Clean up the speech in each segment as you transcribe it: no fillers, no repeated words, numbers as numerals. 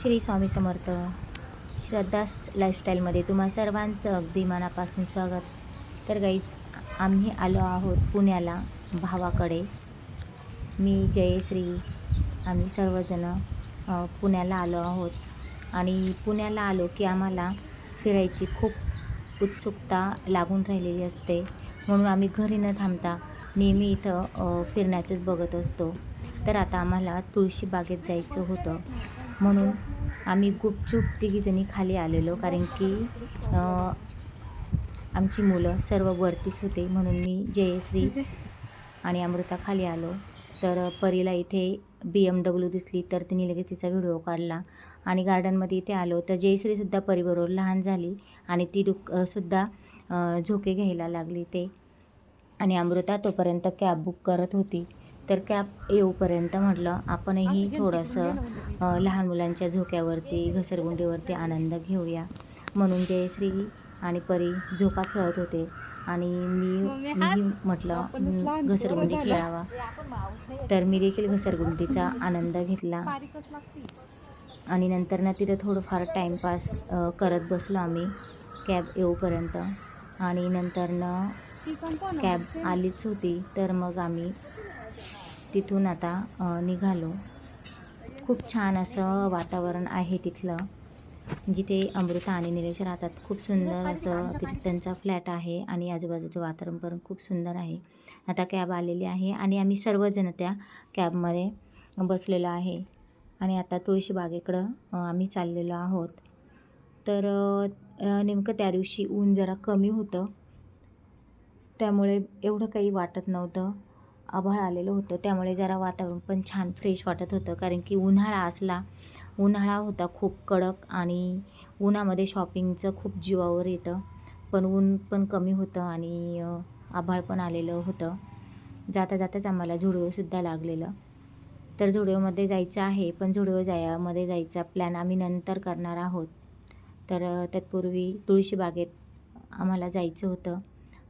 श्री स्वामी समर्थ. श्रद्धास लाईफस्टाईलमध्ये तुम्हा सर्वांचं अगदी मनापासून स्वागत. तर गाईज, आम्ही आलो आहोत पुण्याला भावाकडे. मी जयश्री, आम्ही सर्वजण पुण्याला आलो आहोत. आणि पुण्याला आलो की आम्हाला फिरायची खूप उत्सुकता लागून राहिलेली असते. म्हणून आम्ही घरी न थांबता नेहमी इथं फिरण्याचंच बघत असतो. तर आता आम्हाला तुळशीबागेत जायचं होतं, म्हणून आम्ही गुपचूप तिघीजणी खाली आलेलो. कारण की आमची मुलं सर्व वरतीच होते, म्हणून मी जयश्री आणि अमृता खाली आलो. तर परीला इथे BMW दिसली, तर तिने लगेच तिचा व्हिडिओ काढला. आणि गार्डनमध्ये इथे आलो तर जयश्रीसुद्धा परीबरोबर लहान झाली आणि ती सुद्धा झोके घ्यायला लागली ते. आणि अमृता तोपर्यंत कॅब बुक करत होती. तर कॅब येऊपर्यंत म्हटलं आपणही थोडंसं लहान मुलांच्या झोक्यावरती, घसरगुंडीवरती आनंद घेऊया. म्हणून जयश्री आणि परी झोका खेळत होते आणि मीही म्हटलं घसरगुंडी खेळावा. तर मी देखील घसरगुंडीचा आनंद घेतला. आणि नंतर ना तिथं थोडंफार टाईमपास करत बसलो आम्ही कॅब येऊपर्यंत. आणि नंतरनं कॅब आलीच होती, तर मग आम्ही तिथून आता निघालो. खूप छान असं वातावरण आहे तिथलं, जिथे अमृता आणि निलेश राहतात. खूप सुंदर असं तिथे त्यांचा फ्लॅट आहे आणि आजूबाजूचं वातावरण पण खूप सुंदर आहे. आता कॅब आलेली आहे आणि आम्ही सर्वजण त्या कॅबमध्ये बसलेलो आहे. आणि आता तुळशीबागेकडं आम्ही चाललेलो आहोत. तर नेमकं त्या दिवशी ऊन जरा कमी होतं, त्यामुळे एवढं काही वाटत नव्हतं. आभाळ आलेलं होतं, त्यामुळे जरा वातावरण पण छान फ्रेश वाटत होतं. कारण की उन्हाळा होता खूप कडक आणि उन्हामध्ये शॉपिंगचं खूप जीवावर येतं. पण ऊन पण कमी होतं आणि आभाळ पण आलेलं होतं. जाता जाताच आम्हाला झुडिओसुद्धा लागलेलं. तर झुडिओमध्ये जायचं आहे, पण मध्ये जायचा प्लॅन आम्ही नंतर करणार आहोत. तर तत्पूर्वी तुळशीबागेत आम्हाला जायचं होतं,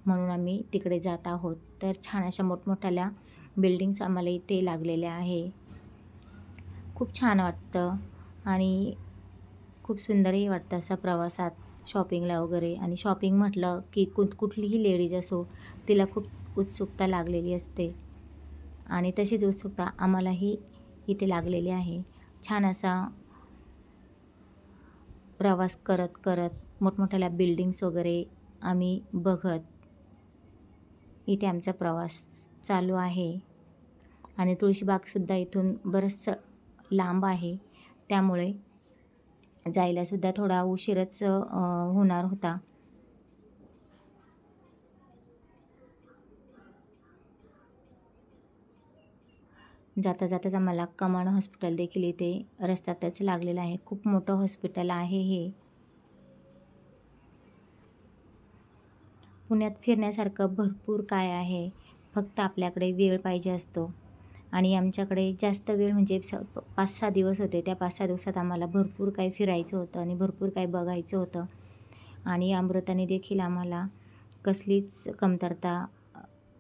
म्हणून आम्ही तिकडे जात आहोत. तर छान अशा मोठमोठ्या बिल्डिंग्स आम्हाला इथे लागलेल्या आहे. खूप छान वाटतं आणि खूप सुंदरही वाटतं असं प्रवासात शॉपिंगला वगैरे. आणि शॉपिंग म्हटलं की कुठलीही लेडीज असो, तिला खूप उत्सुकता लागलेली असते. आणि तशीच उत्सुकता आम्हालाही इथे लागलेली आहे. छान असा प्रवास करत करत मोठमोठ्या बिल्डिंग्स वगैरे आम्ही बघत इथे आमचा प्रवास चालू आहे. आणि तुळशीबागसुद्धा इथून बरंचसं लांब आहे, त्यामुळे जायलासुद्धा थोडा उशीरच होणार होता. जाता जाताच आम्हाला कमांड हॉस्पिटल देखील इथे रस्त्यातच लागलेलं आहे. खूप मोठं हॉस्पिटल आहे हे. पुण्यात फिरण्यासारखं भरपूर काय आहे, फक्त आपल्याकडे वेळ पाहिजे असतो. आणि आमच्याकडे जास्त वेळ म्हणजे 5-6 दिवस होते. त्या 5-6 दिवसात आम्हाला भरपूर काही फिरायचं होतं आणि भरपूर काही बघायचं होतं. आणि अमृताने देखील आम्हाला कसलीच कमतरता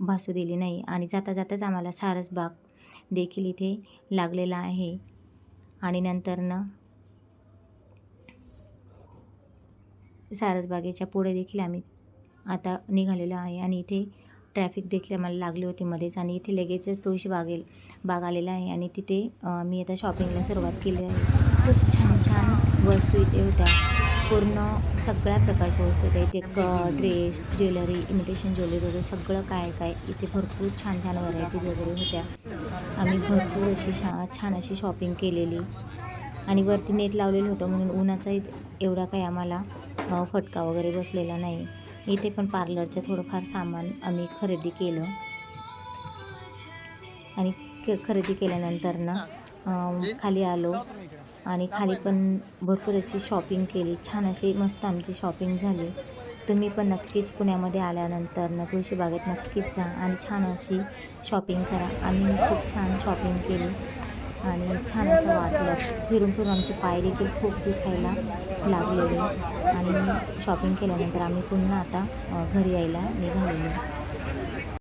भासू दिली नाही. आणि जाता जाताच आम्हाला सारसबाग देखील इथे लागलेला आहे. आणि नंतरनं सारसबागेच्या पुढे देखील आम्ही आता निघालेलो आहे. आणि इथे ट्रॅफिक देखील आम्हाला लागली होती मध्येच. आणि इथे लगेचच बाग आलेला आहे आणि तिथे मी आता शॉपिंगला सुरुवात केली आहे. खूप छान छान वस्तू इथे होत्या. पूर्ण सगळ्या प्रकारच्या वस्तू होत्या इथे. ड्रेस, ज्वेलरी, इमिटेशन ज्वेलरी वगैरे सगळं काय इथे भरपूर छान छान व्हरायटीज वगैरे होत्या. आम्ही भरपूर अशी छान अशी शॉपिंग केलेली. आणि वरती नेट लावलेलं होतं, म्हणून उन्हाचा एवढा काही आम्हाला फटका वगैरे बसलेला नाही. इथे पण पार्लरचं थोडंफार सामान आम्ही खरेदी केलं. आणि खरेदी केल्यानंतर ना खाली आलो आणि खाली पण भरपूर अशी शॉपिंग केली. छान अशी मस्त आमची शॉपिंग झाली. तुम्ही पण नक्कीच पुण्यामध्ये आल्यानंतर ना तुळशीबागेत नक्कीच जा आणि छान अशी शॉपिंग करा. आम्ही खूप छान शॉपिंग केली आणि छान असं वाटलं. फिरून फिरून आमचे पाय देखील खूप दुखायला लागलेले. आणि शॉपिंग केल्यानंतर आम्ही पुन्हा आता घरी यायला निघालेलो.